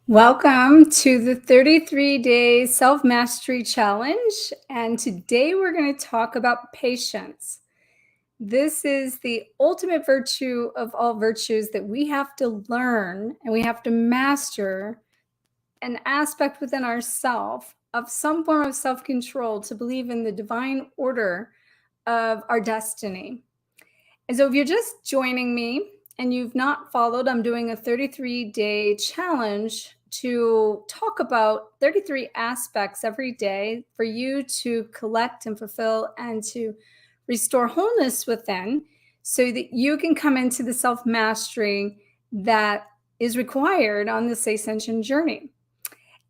Welcome to the 33-day self-mastery challenge. And today we're going to talk about patience. This is the ultimate virtue of all virtues that we have to learn and we have to master an aspect within ourself of some form of self-control to believe in the divine order of our destiny. And so if you're just joining me and you've not followed, I'm doing a 33-day challenge to talk about 33 aspects every day for you to collect and fulfill and to restore wholeness within so that you can come into the self-mastery that is required on this ascension journey.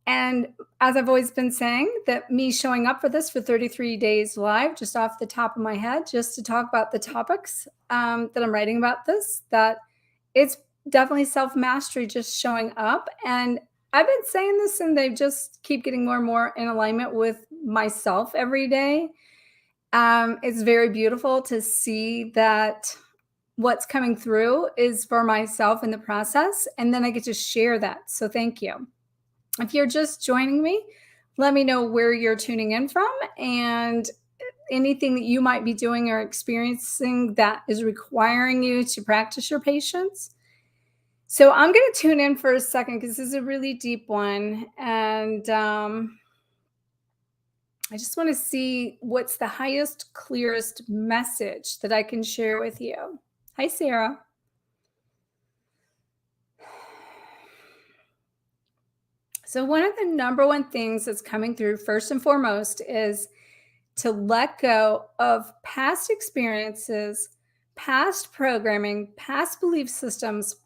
And as I've always been saying, that me showing up for this for 33 days live, just off the top of my head, just to talk about the topics that I'm writing about this, that it's definitely self-mastery just showing up. And I've been saying this and they just keep getting more and more in alignment with myself every day. It's very beautiful to see that what's coming through is for myself in the process. And then I get to share that. So thank you. If you're just joining me, let me know where you're tuning in from and anything that you might be doing or experiencing that is requiring you to practice your patience. So I'm going to tune in for a second because this is a really deep one. And I just want to see what's the highest, clearest message that I can share with you. Hi, Sarah. So one of the number one things that's coming through first and foremost is to let go of past experiences, past programming, past belief systems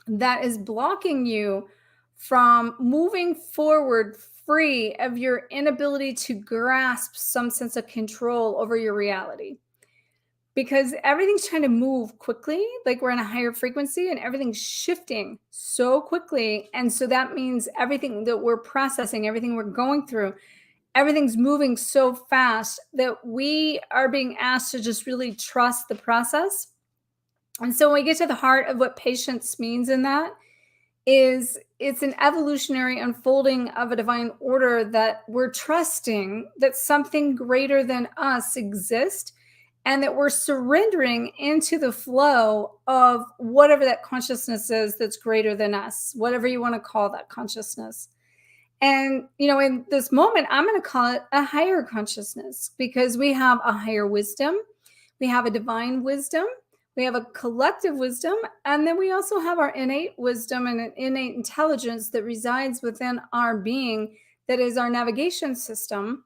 that is blocking you from moving forward free of your inability to grasp some sense of control over your reality. Because everything's trying to move quickly, like we're in a higher frequency and everything's shifting so quickly. And so that means everything that we're processing, everything we're going through, everything's moving so fast that we are being asked to just really trust the process. And so when we get to the heart of what patience means in that is it's an evolutionary unfolding of a divine order that we're trusting that something greater than us exists and that we're surrendering into the flow of whatever that consciousness is that's greater than us, whatever you want to call that consciousness. And, in this moment, I'm going to call it a higher consciousness because we have a higher wisdom. We have a divine wisdom. We have a collective wisdom. And then we also have our innate wisdom and an innate intelligence that resides within our being that is our navigation system.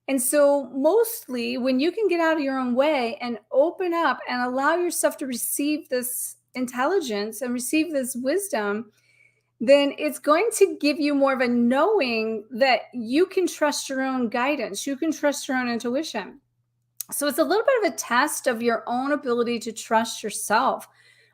And so mostly when you can get out of your own way and open up and allow yourself to receive this intelligence and receive this wisdom, then it's going to give you more of a knowing that you can trust your own guidance. You can trust your own intuition. So it's a little bit of a test of your own ability to trust yourself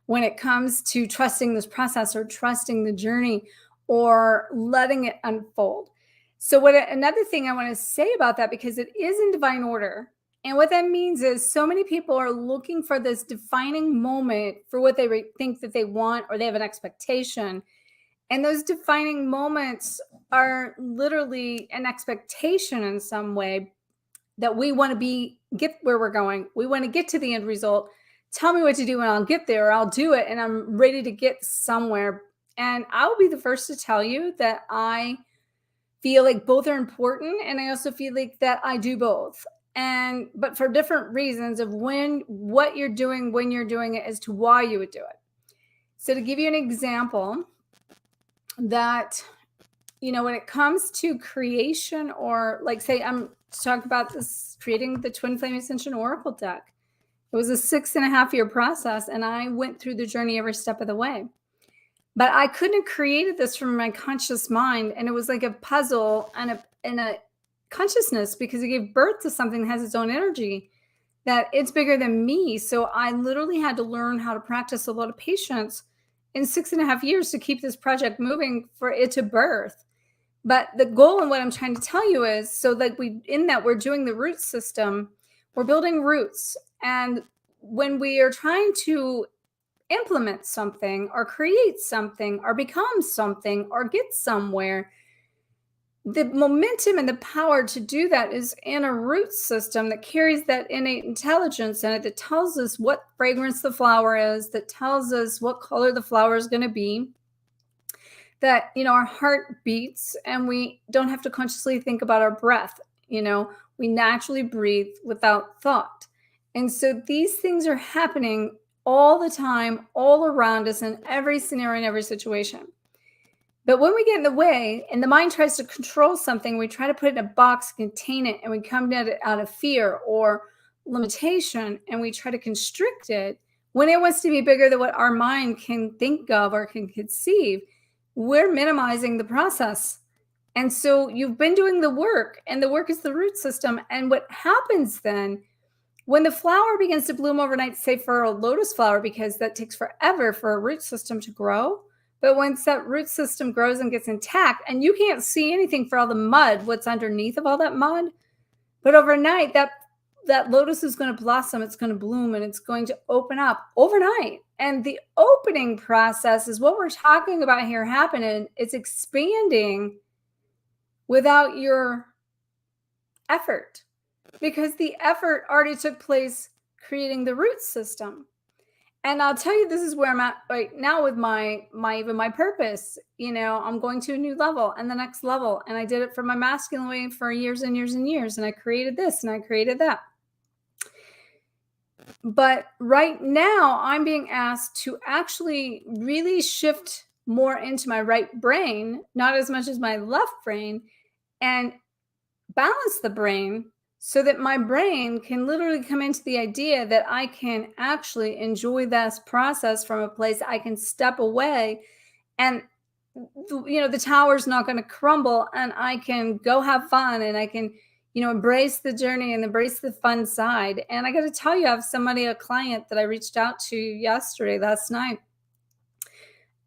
when it comes to trusting this process or trusting the journey or letting it unfold. So another thing I want to say about that, because it is in divine order. And what that means is so many people are looking for this defining moment for what they think that they want, or they have an expectation. And those defining moments are literally an expectation in some way that we want to get where we're going. We want to get to the end result. Tell me what to do and I'll get there, or I'll do it and I'm ready to get somewhere. And I'll be the first to tell you that I feel like both are important. And I also feel like that I do both. But for different reasons of what you're doing, when you're doing it, as to why you would do it. So to give you an example, that, when it comes to creation, or like say, I'm talking about this, creating the Twin Flame Ascension Oracle deck. It was a 6.5-year process. And I went through the journey every step of the way. But I couldn't have created this from my conscious mind. And it was like a puzzle and a consciousness, because it gave birth to something that has its own energy, that it's bigger than me. So I literally had to learn how to practice a lot of patience in 6.5 years to keep this project moving for it to birth. But the goal and what I'm trying to tell you is, so that we're doing the root system, we're building roots. And when we are trying to implement something or create something or become something or get somewhere, the momentum and the power to do that is in a root system that carries that innate intelligence in it, that tells us what fragrance the flower is, that tells us what color the flower is going to be, that, our heart beats and we don't have to consciously think about our breath. We naturally breathe without thought. And so these things are happening all the time, all around us in every scenario, in every situation. But when we get in the way and the mind tries to control something, we try to put it in a box, contain it, and we come at it out of fear or limitation, and we try to constrict it when it wants to be bigger than what our mind can think of or can conceive. We're minimizing the process. And so you've been doing the work, and the work is the root system. And what happens then, when the flower begins to bloom overnight, say for a lotus flower, because that takes forever for a root system to grow. But once that root system grows and gets intact, and you can't see anything for all the mud, what's underneath of all that mud, but overnight, that lotus is going to blossom, it's going to bloom, and it's going to open up overnight. And the opening process is what we're talking about here happening. It's expanding without your effort, because the effort already took place creating the root system. And I'll tell you, this is where I'm at right now with my purpose. I'm going to a new level and the next level. And I did it for my masculine way for years and years and years. And I created this and I created that. But right now I'm being asked to actually really shift more into my right brain, not as much as my left brain, and balance the brain, so that my brain can literally come into the idea that I can actually enjoy this process from a place I can step away, and the tower's not going to crumble, and I can go have fun, and I can embrace the journey and embrace the fun side. And I got to tell you, I have a client that I reached out to last night,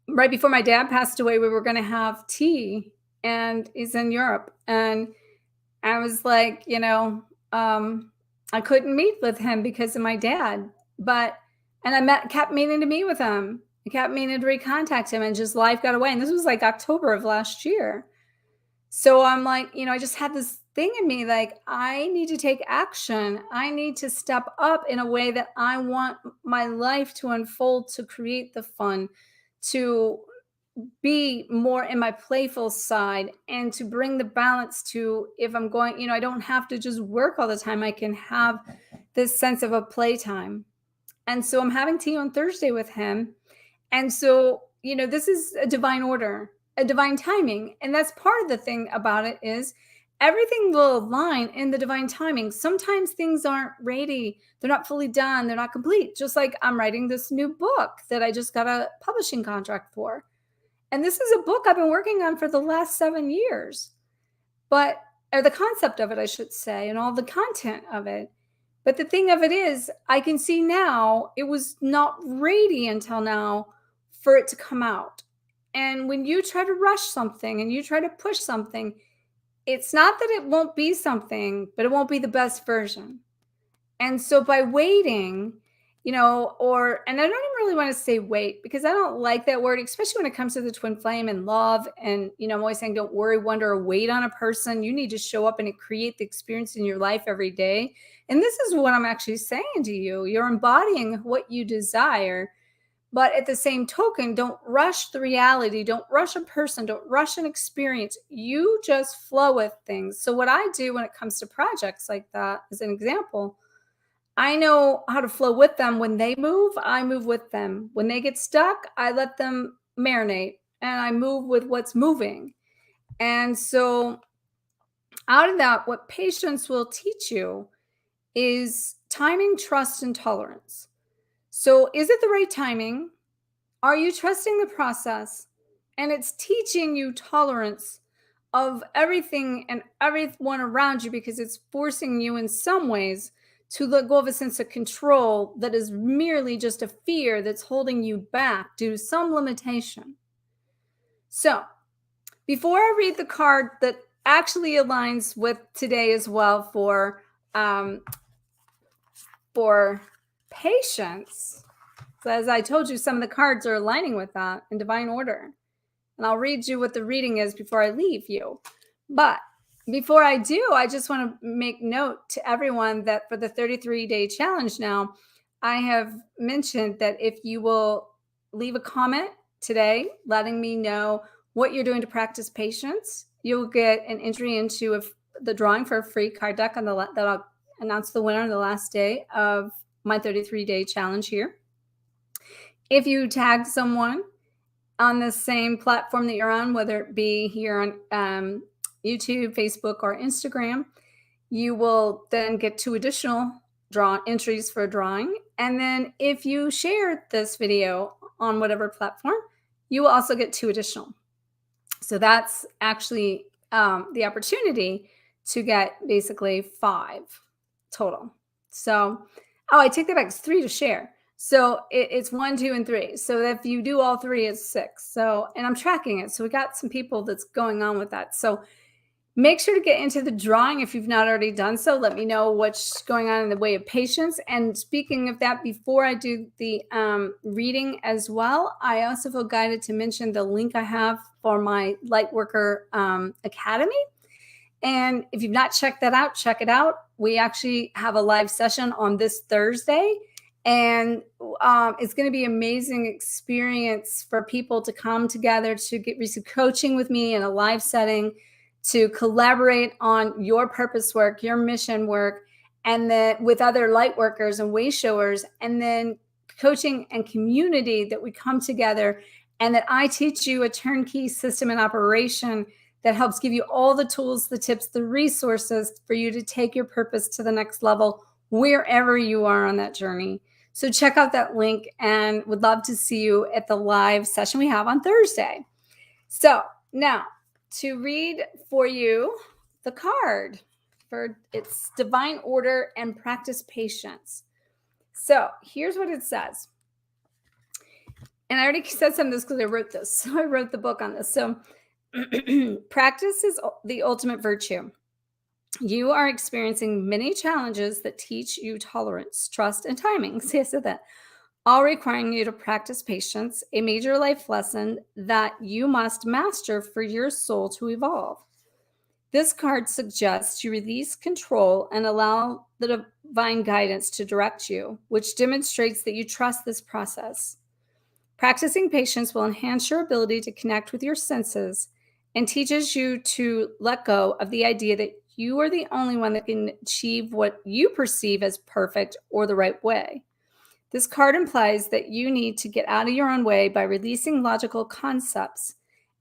right before my dad passed away. We were going to have tea, and he's in Europe, and I was like, I couldn't meet with him because of my dad, and kept meaning to meet with him. I kept meaning to recontact him, and just life got away. And this was like October of last year. So I'm like, I just had this thing in me, like, I need to take action. I need to step up in a way that I want my life to unfold, to create the fun, to be more in my playful side, and to bring the balance to, if I'm going, I don't have to just work all the time. I can have this sense of a playtime. And so I'm having tea on Thursday with him. And so, this is a divine order, a divine timing. And that's part of the thing about it, is everything will align in the divine timing. Sometimes things aren't ready. They're not fully done. They're not complete. Just like I'm writing this new book that I just got a publishing contract for. And this is a book I've been working on for the last 7 years, or the concept of it, I should say, and all the content of it. But the thing of it is, I can see now it was not ready until now for it to come out. And when you try to rush something and you try to push something, it's not that it won't be something, but it won't be the best version. And so by waiting, and I don't even really want to say wait, because I don't like that word, especially when it comes to the twin flame and love. And, I'm always saying, don't worry, wonder, or wait on a person. You need to show up and create the experience in your life every day. And this is what I'm actually saying to you. You're embodying what you desire. But at the same token, don't rush the reality. Don't rush a person. Don't rush an experience. You just flow with things. So what I do when it comes to projects like that, as an example, I know how to flow with them. When they move, I move with them. When they get stuck, I let them marinate, and I move with what's moving. And so out of that, what patience will teach you is timing, trust, and tolerance. So is it the right timing? Are you trusting the process? And it's teaching you tolerance of everything and everyone around you, because it's forcing you in some ways to let go of a sense of control that is merely just a fear that's holding you back due to some limitation. So before I read the card that actually aligns with today as well for patience, So as I told you, some of the cards are aligning with that in divine order. And I'll read you what the reading is before I leave you. But before I do, I just want to make note to everyone that for the 33-day challenge now, I have mentioned that if you will leave a comment today letting me know what you're doing to practice patience, you'll get an entry into the drawing for a free card deck that I'll announce the winner on the last day of my 33-day challenge here. If you tag someone on the same platform that you're on, whether it be here on YouTube, Facebook, or Instagram, you will then get 2 additional entries for a drawing. And then if you share this video on whatever platform, you will also get 2 additional. So that's actually the opportunity to get basically 5 total. So, oh, I take that back. It's 3 to share. So it's 1, 2, and 3. So if you do all 3, it's 6. So, and I'm tracking it. So we got some people that's going on with that. So make sure to get into the drawing if you've not already done so. Let me know what's going on in the way of patience. And speaking of that, before I do the reading as well, I also feel guided to mention the link I have for my Lightworker Academy. And if you've not checked that out, check it out. We actually have a live session on this Thursday. And it's going to be an amazing experience for people to come together to receive coaching with me in a live setting, to collaborate on your purpose work, your mission work, and then with other light workers and way showers, and then coaching and community that we come together, and that I teach you a turnkey system and operation that helps give you all the tools, the tips, the resources for you to take your purpose to the next level wherever you are on that journey. So check out that link, and would love to see you at the live session we have on Thursday. So now to read for you the card for its divine order and practice patience. So here's what it says. And I already said some of this because I wrote this. So I wrote the book on this. So practice is the ultimate virtue. You are experiencing many challenges that teach you tolerance, trust, and timing. See, I said that. All requiring you to practice patience, a major life lesson that you must master for your soul to evolve. This card suggests you release control and allow the divine guidance to direct you, which demonstrates that you trust this process. Practicing patience will enhance your ability to connect with your senses and teaches you to let go of the idea that you are the only one that can achieve what you perceive as perfect or the right way. This card implies that you need to get out of your own way by releasing logical concepts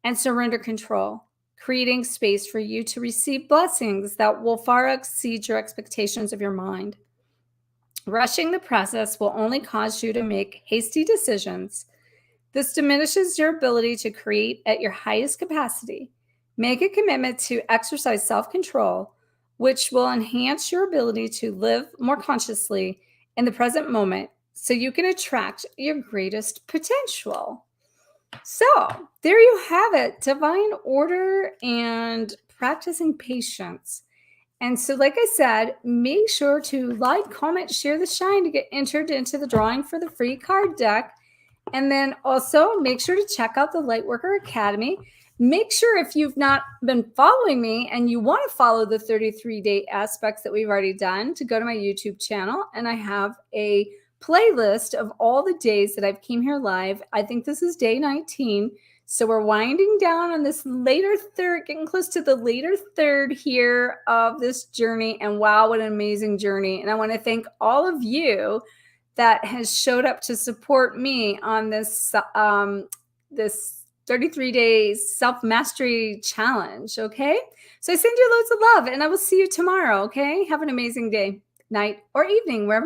and surrender control, creating space for you to receive blessings that will far exceed your expectations of your mind. Rushing the process will only cause you to make hasty decisions. This diminishes your ability to create at your highest capacity. Make a commitment to exercise self-control, which will enhance your ability to live more consciously in the present moment so you can attract your greatest potential. So there you have it, divine order and practicing patience. And so, like I said, make sure to like, comment, share the shine to get entered into the drawing for the free card deck. And then also make sure to check out the Lightworker Academy. Make sure if you've not been following me and you want to follow the 33-day aspects that we've already done, to go to my YouTube channel. And I have a playlist of all the days that I've came here live. I think this is day 19. So we're winding down on this later third, getting close to the later third here of this journey. And wow, what an amazing journey. And I want to thank all of you that has showed up to support me on this this 33 days self-mastery challenge, okay? So I send you loads of love, and I will see you tomorrow, okay? Have an amazing day, night, or evening, wherever